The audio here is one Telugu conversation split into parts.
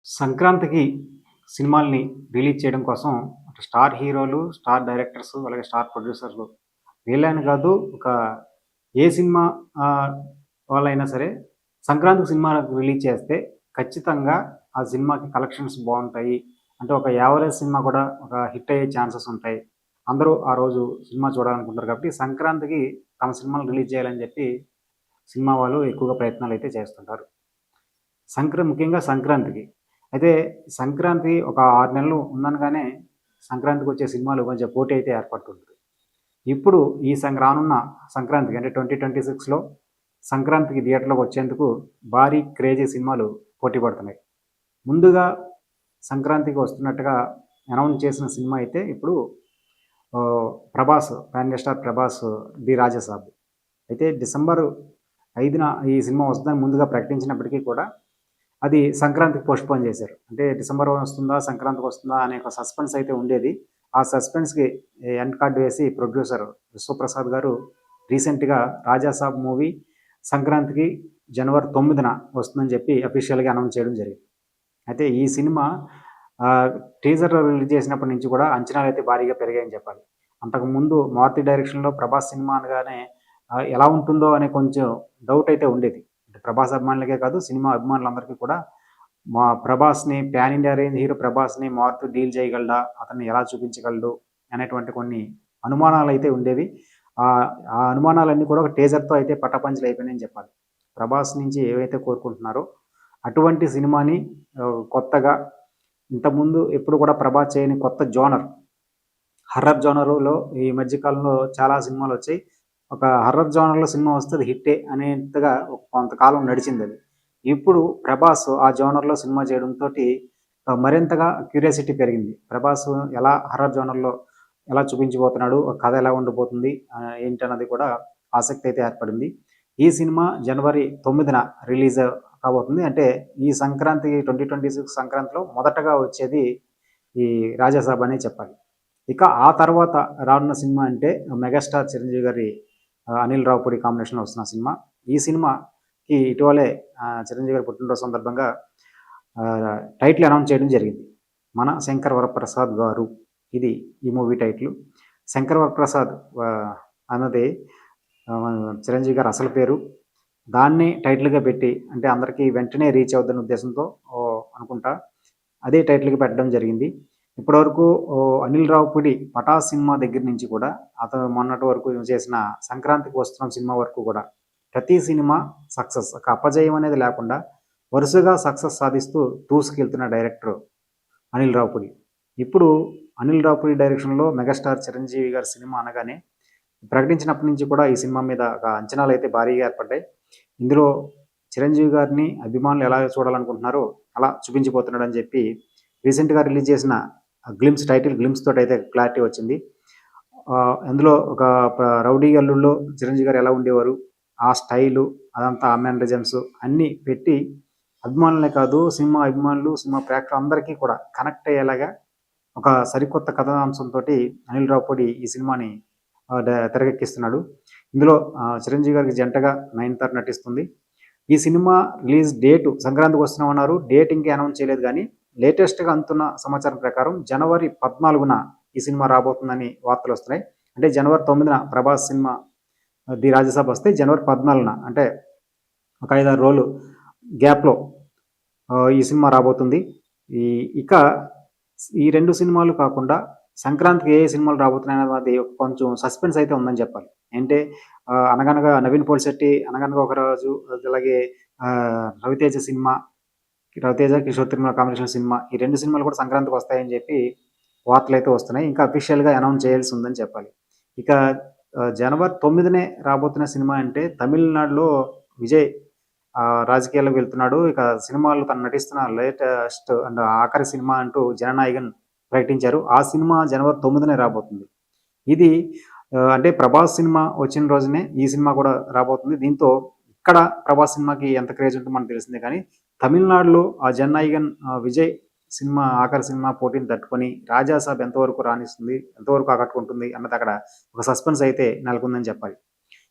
సంక్రాంతికి సినిమాల్ని రిలీజ్ చేయడం కోసం అటు స్టార్ హీరోలు, స్టార్ డైరెక్టర్స్, అలాగే స్టార్ ప్రొడ్యూసర్లు వీళ్ళని కాదు ఒక ఏ సినిమా వాళ్ళైనా సరే సంక్రాంతికి సినిమా రిలీజ్ చేస్తే ఖచ్చితంగా ఆ సినిమాకి కలెక్షన్స్ బావుంటాయి. అంటే ఒక యావరేజ్ సినిమా కూడా ఒక హిట్ అయ్యే ఛాన్సెస్ ఉంటాయి. అందరూ ఆ రోజు సినిమా చూడాలనుకుంటారు కాబట్టి సంక్రాంతికి తమ సినిమాలు రిలీజ్ చేయాలని చెప్పి సినిమా వాళ్ళు ఎక్కువగా ప్రయత్నాలైతే చేస్తుంటారు. ముఖ్యంగా సంక్రాంతికి. అయితే సంక్రాంతి ఒక 6 నెలలు ఉందనగానే సంక్రాంతికొచ్చే సినిమాలు కొంచెం పోటీ అయితే ఏర్పడుతుంటది. ఇప్పుడు ఈ రానున్న సంక్రాంతికి అంటే 2026లో సంక్రాంతికి థియేటర్‌లోకొచ్చేందుకు భారీ క్రేజీ సినిమాలు పోటీ పడుతున్నాయి. ముందుగా సంక్రాంతికి వస్తున్నట్టుగా అనౌన్స్ చేసిన సినిమా అయితే ఇప్పుడు 'pan India star Prabhas' 'the Raja Saab'. అయితే డిసెంబర్ 5న ఈ సినిమా వస్తుందని ముందుగా ప్రకటించినప్పటికీ కూడా అది సంక్రాంతికి పోస్ట్‌పోన్ చేశారు. అంటే డిసెంబర్ వస్తుందా? సంక్రాంతికి వస్తుందా? అనే ఒక సస్పెన్స్ అయితే ఉండేది. ఆ సస్పెన్స్‌కి ఎండ్ కార్డ్ వేసి ప్రొడ్యూసర్ విశ్వప్రసాద్ గారు రీసెంట్‌గా 'రాజా సాబ్' మూవీ సంక్రాంతికి జనవరి 9న వస్తుందని చెప్పి అఫీషియల్‌గా అనౌన్స్ చేయడం జరిగింది. అయితే ఈ సినిమా టీజర్ రిలీజ్ చేసినప్పటి నుంచి కూడా అంచనాలైతే భారీగా పెరిగాయని చెప్పాలి. అంతకుముందు 'మారుతి' డైరెక్షన్‌లో 'ప్రభాస్' సినిమా అనగానే ఎలా ఉంటుందో అనే కొంచెం డౌట్ అయితే ఉండేది. అంటే 'ప్రభాస్' అభిమానులకే కాదు సినిమా అభిమానులందరికీ కూడా పాన్ ఇండియా రేంజ్ హీరో 'ప్రభాస్‌ని' మారుతి డీల్ చేయగలడా? అతన్ని ఎలా చూపించగలడు? అనేటువంటి కొన్ని అనుమానాలైతే ఉండేవి. ఆ అనుమానాలన్నీ కూడా ఒక టీజర్‌తో అయితే పటాపంచలయిపోయినాయని చెప్పాలి. 'ప్రభాస్' నుంచి ఏవైతే కోరుకుంటున్నారో అటువంటి సినిమాని కొత్తగా ఇంతకుముందు ఎప్పుడు కూడా 'ప్రభాస్' చేయని కొత్త జోనర్ హర్రర్ జోనర్‌లో ఈ మధ్య కాలంలో చాలా సినిమాలొచ్చాయి. ఒక హర్రర్ జోనర్‌లో సినిమా వస్తే అది హిట్టే అనేంతగా కొంతకాలం నడిచిందది. ఇప్పుడు 'ప్రభాస్' ఆ జోనర్‌లో సినిమా చేయడంతోటి మరింతగా క్యూరియాసిటీ పెరిగింది. 'ప్రభాస్' ఎలా హర్రర్ జోనర్‌లో ఎలా చూపించబోతున్నాడు? కథ ఎలా ఉండబోతుంది? ఏంటన్నది కూడా ఆసక్తి అయితే ఏర్పడింది. ఈ సినిమా జనవరి 9న రిలీజ్ కాబోతుంది. అంటే ఈ సంక్రాంతి 2026 సంక్రాంతిలో మొదటగా వచ్చేది ఈ 'రాజాసాబ్' అనే చెప్పాలి. ఇక ఆ తర్వాత రానున్న సినిమా అంటే మెగాస్టార్ చిరంజీవి గారి అనిల్ రావిపూడి కాంబినేషన్‌లో వస్తున్న సినిమా. ఈ సినిమాకి ఇటీవలే చిరంజీవి గారి పుట్టినరోజు సందర్భంగా టైటిల్ అనౌన్స్ చేయడం జరిగింది. 'మన శంకర్ వరప్రసాద్ గారు' ఇది ఈ మూవీ టైటిల్. శంకర్ వరప్రసాద్ అన్నది చిరంజీవి గారి అసలు పేరు. దాన్నే టైటిల్‌గా పెట్టి అంటే అందరికి వెంటనే రీచ్ అవుద్దనే ఉద్దేశంతో అనుకుంటా అదే టైటిల్‌గా పెట్టడం జరిగింది. ఇప్పటివరకు అనిల్ రావిపూడి 'పటాస్' సినిమా దగ్గర నుంచి కూడా అతను మొన్నటి వరకు చేసిన 'సంక్రాంతికి వస్తున్నాం' సినిమా వరకు కూడా ప్రతి సినిమా సక్సెస్. ఒక అపజయం అనేది లేకుండా వరుసగా సక్సెస్ సాధిస్తూ దూసుకెళ్తున్న డైరెక్టర్ అనిల్ రావిపూడి. ఇప్పుడు అనిల్ రావిపూడి డైరెక్షన్‌లో మెగాస్టార్ చిరంజీవి గారి సినిమా అనగానే ప్రకటించినప్పటి నుంచి కూడా ఈ సినిమా మీద ఒక అంచనాలైతే భారీగా ఏర్పడ్డాయి. ఇందులో చిరంజీవి గారిని అభిమానులు ఎలా చూడాలనుకుంటున్నారో అలా చూపించబోతున్నాడని చెప్పి రీసెంట్‌గా రిలీజ్ చేసిన టైటిల్ గ్లింప్స్ తోటైతే క్లారిటీ వచ్చింది. అందులో ఒక రౌడీ అల్లుడులో చిరంజీవి గారు ఎలా ఉండేవారు? ఆ స్టైలు అదంతా ఆ మేనరిజమ్స్ అన్నీ పెట్టి అభిమానులనే కాదు సినిమా అభిమానులు, సినిమా ప్రేక్షకులు అందరికీ కూడా కనెక్ట్ అయ్యేలాగా ఒక సరికొత్త కథాంశంతోటి అనిల్ రావిపూడి ఈ సినిమాని తెరకెక్కిస్తున్నాడు. ఇందులో చిరంజీవి గారికి జంటగా నయనతార నటిస్తుంది. ఈ సినిమా రిలీజ్ డేటు సంక్రాంతికి వస్తున్నామన్నారు. డేట్ ఇంకా అనౌన్స్ చేయలేదు గానీ, లేటెస్ట్‌గా అందుతున్న సమాచారం ప్రకారం జనవరి 14న ఈ సినిమా రాబోతుందని వార్తలొస్తున్నాయి. అంటే జనవరి 9న 'ప్రభాస్' సినిమా 'ది రాజాసాబ్' వస్తే జనవరి 14న అంటే ఒక 5, 6 రోజులు గ్యాప్‌లో ఈ సినిమా రాబోతుంది. ఈ ఇక ఈ 2 సినిమాలు కాకుండా సంక్రాంతికి ఏ సినిమాలు రాబోతున్నాయనేది కొంచెం సస్పెన్స్ అయితే ఉందని చెప్పాలి. అంటే 'అనగనగా' నవీన్ పోలిశెట్టి 'అనగనగా ఒక రోజు' అలాగే 'రవితేజ' సినిమా 'రవితేజ', 'కిషోర్ తిరుమల' కాంబినేషన్ సినిమా ఈ 2 సినిమాలు కూడా సంక్రాంతికి వస్తాయని చెప్పి వార్తలైతే వస్తున్నాయి. ఇంకా అఫీషియల్‌గా అనౌన్స్ చేయాల్సి ఉందని చెప్పాలి. ఇక జనవరి 9నే రాబోతున్న సినిమా అంటే తమిళనాడులో విజయ్ రాజకీయాల్లోకి వెళ్తున్నాడు. ఇక సినిమాల్లో తను నటిస్తున్న లేటెస్ట్ అండ్ ఆఖరి సినిమా అంటూ 'జననాయకన్' ప్రకటించారు. ఆ సినిమా జనవరి 9నే రాబోతుంది. ఇది అంటే 'ప్రభాస్' సినిమా వచ్చిన రోజునే ఈ సినిమా కూడా రాబోతుంది. దీంతో ఇక్కడ 'ప్రభాస్' సినిమాకి ఎంత క్రేజ్ ఉంటుందో మనకు తెలిసిందే కానీ, తమిళనాడులో ఆ 'జననాయకన్' విజయ్ సినిమా ఆఖరి సినిమా పోటీని తట్టుకొని 'రాజా సాబ్' ఎంతవరకు రాణిస్తుంది, ఎంతవరకు ఆకట్టుకుంటుంది అన్నది అక్కడ ఒక సస్పెన్స్ అయితే నెలకొందని చెప్పాలి.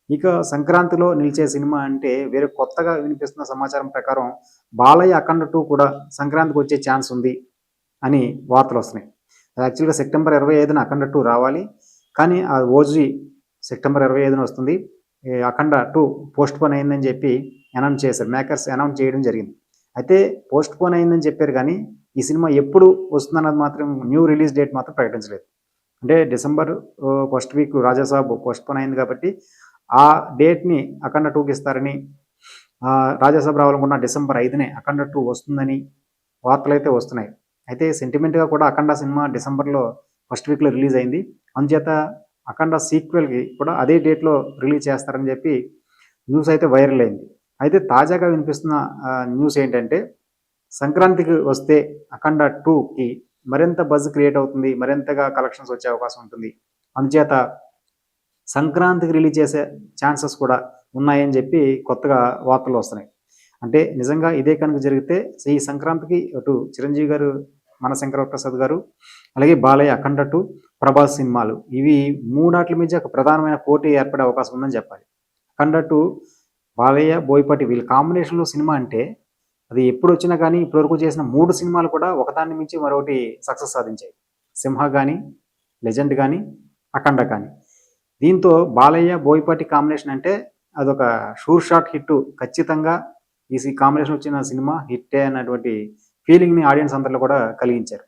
ఇక సంక్రాంతిలో నిలిచే సినిమా అంటే వేరే కొత్తగా వినిపిస్తున్న సమాచారం ప్రకారం బాలయ్య అఖండ 2 కూడా సంక్రాంతికి వచ్చే ఛాన్స్ ఉంది అని వార్తలు వస్తున్నాయి. యాక్చువల్గా సెప్టెంబర్ 25న అఖండ 2 రావాలి, కానీ ఆ ఓజీ సెప్టెంబర్ 25న వస్తుంది. అఖండ 2 పోస్ట్ పోన్ అయిందని చెప్పి అనౌన్స్ చేశారు, మేకర్స్ అనౌన్స్ చేయడం జరిగింది. అయితే పోస్ట్ పోన్ అయిందని చెప్పారు, కానీ ఈ సినిమా ఎప్పుడు వస్తుందన్నది మాత్రం న్యూ రిలీజ్ డేట్ మాత్రం ప్రకటించలేదు. అంటే December first week Raja Saab postpone అయింది కాబట్టి ఆ డేట్ని అఖండ 2కి ఇస్తారని, రాజాసాబ్ రావాలనుకున్న డిసెంబర్ 5నే అఖండ 2 వస్తుందని వార్తలు అయితే వస్తున్నాయి. అయితే సెంటిమెంట్గా కూడా అఖండ సినిమా డిసెంబర్లో ఫస్ట్ వీక్లో రిలీజ్ అయింది. అందుచేత అఖండ సీక్వెల్కి కూడా అదే డేట్లో రిలీజ్ చేస్తారని చెప్పి న్యూస్ అయితే వైరల్ అయింది. అయితే తాజాగా వినిపిస్తున్న న్యూస్ ఏంటంటే, సంక్రాంతికి వస్తే అఖండ 2కి మరింత బజ్ క్రియేట్ అవుతుంది, మరింతగా కలెక్షన్స్ వచ్చే అవకాశం ఉంటుంది. అందుచేత సంక్రాంతికి రిలీజ్ చేసే ఛాన్సెస్ కూడా ఉన్నాయని చెప్పి కొత్తగా వార్తలు వస్తున్నాయి. అంటే నిజంగా ఇదే కనుక జరిగితే ఈ సంక్రాంతికి అటు చిరంజీవి గారు, మన శంకరప్రసాద్ గారు, అలాగే బాలయ్య అఖండ 2, ప్రభాస్ సినిమాలు, ఇవి మూడాట్ల మధ్య ఒక ప్రధానమైన పోటీ ఏర్పడే అవకాశం ఉందని చెప్పాలి. అఖండ 2 బాలయ్య, బోయపాటి వీళ్ళ కాంబినేషన్లో సినిమా అంటే అది ఎప్పుడు వచ్చినా కానీ ఇప్పటివరకు చేసిన 3 సినిమాలు కూడా ఒకదాన్ని మించి మరొకటి సక్సెస్ సాధించాయి. సింహ కానీ, లెజెండ్ కానీ, అఖండ కానీ. దీంతో బాలయ్య, బోయపాటి కాంబినేషన్ అంటే అదొక షూర్ షాట్ హిట్. ఖచ్చితంగా ఈ కాంబినేషన్ వచ్చిన సినిమా హిట్టే అన్నటువంటి ఫీలింగ్ని ఆడియన్స్ అందరిలో కూడా కలిగించారు.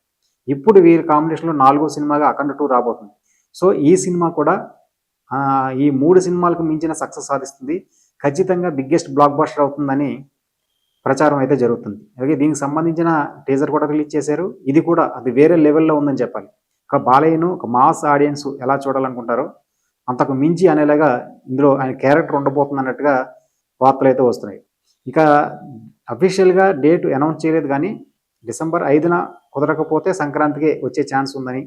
ఇప్పుడు వీరి కాంబినేషన్లో 4వ సినిమాగా అఖండ 2 రాబోతుంది. సో ఈ సినిమా కూడా ఈ 3 సినిమాలకు మించిన సక్సెస్ సాధిస్తుంది, ఖచ్చితంగా బిగ్గెస్ట్ బ్లాక్ బస్టర్ అవుతుందని ప్రచారం అయితే జరుగుతుంది. అలాగే దీనికి సంబంధించిన టీజర్ కూడా రిలీజ్ చేశారు. ఇది కూడా అది వేరే లెవెల్లో ఉందని చెప్పాలి. ఒక బాలయ్యను ఒక మాస్ ఆడియన్స్ ఎలా చూడాలనుకుంటారో అంతకు మించి అనేలాగా ఇందులో ఆయన క్యారెక్టర్ ఉండబోతుంది అన్నట్టుగా వార్తలు అయితే వస్తున్నాయి. ఇక అఫీషియల్గా డేట్ అనౌన్స్ చేయలేదు, కానీ డిసెంబర్ 5న కుదరకపోతే సంక్రాంతికి వచ్చే ఛాన్స్ ఉందని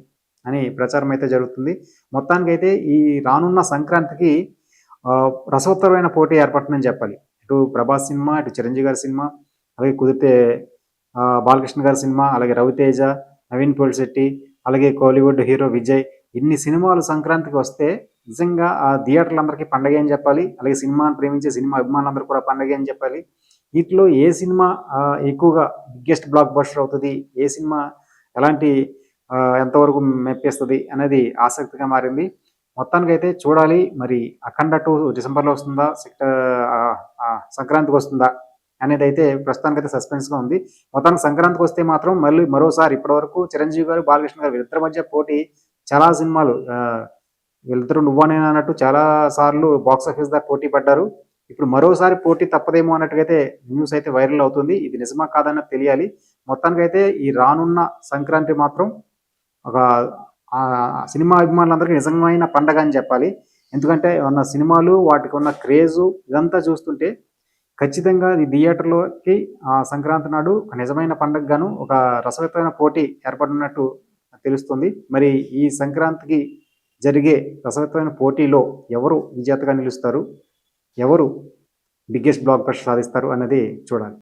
ప్రచారం అయితే జరుగుతుంది. మొత్తానికైతే ఈ రానున్న సంక్రాంతికి రసవత్తరమైన పోటీ ఏర్పడుతుందని చెప్పాలి. ఇటు ప్రభాస్ సినిమా, ఇటు చిరంజీవి గారి సినిమా, అలాగే కుదిరితే బాలకృష్ణ గారి సినిమా, అలాగే రవితేజ, నవీన్ పోలిశెట్టి, అలాగే కోలీవుడ్ హీరో విజయ్, ఇన్ని సినిమాలు సంక్రాంతికి వస్తే నిజంగా ఆ థియేటర్లందరికీ పండగే అని చెప్పాలి. అలాగే సినిమాను ప్రేమించే సినిమా అభిమానులందరూ కూడా పండగే అని చెప్పాలి. వీటిలో ఏ సినిమా ఎక్కువగా బిగ్గెస్ట్ బ్లాక్ బస్టర్ అవుతుంది, ఏ సినిమా ఎలాంటి ఎంతవరకు మెప్పిస్తుంది అనేది ఆసక్తిగా మారింది. మొత్తానికైతే చూడాలి, మరి అఖండ 2 డిసెంబర్లో వస్తుందా, సంక్రాంతికి వస్తుందా అనేది అయితే ప్రస్తుతానికైతే సస్పెన్స్గా ఉంది. మొత్తానికి సంక్రాంతికి వస్తే మాత్రం మళ్ళీ మరోసారి ఇప్పటివరకు చిరంజీవి గారు, బాలకృష్ణ గారు వీళ్ళిద్దరి మధ్య పోటీ చాలా సినిమాలు, వీళ్ళిద్దరూ నువ్వనే అన్నట్టు చాలా సార్లు బాక్స్ ఆఫీస్ దాకా పోటీ పడ్డారు. ఇప్పుడు మరోసారి పోటీ తప్పదేమో అన్నట్టుగైతే న్యూస్ అయితే వైరల్ అవుతుంది. ఇది నిజమా కాదన్నది తెలియాలి. మొత్తానికైతే ఈ రానున్న సంక్రాంతి మాత్రం ఒక సినిమా అభిమానులందరికీ నిజమైన పండగ అని చెప్పాలి. ఎందుకంటే ఉన్న సినిమాలు, వాటికి ఉన్న క్రేజు ఇదంతా చూస్తుంటే ఖచ్చితంగా ఈ థియేటర్లోకి సంక్రాంతి నాడు ఒక నిజమైన పండగగాను ఒక రసవత్తమైన పోటీ ఏర్పడినట్టు తెలుస్తుంది. మరి ఈ సంక్రాంతికి జరిగే రసవత్తమైన పోటీలో ఎవరు విజేతగా నిలుస్తారు, ఎవరు బిగ్గెస్ట్ బ్లాక్ బస్టర్ సాధిస్తారు అన్నది చూడాలి.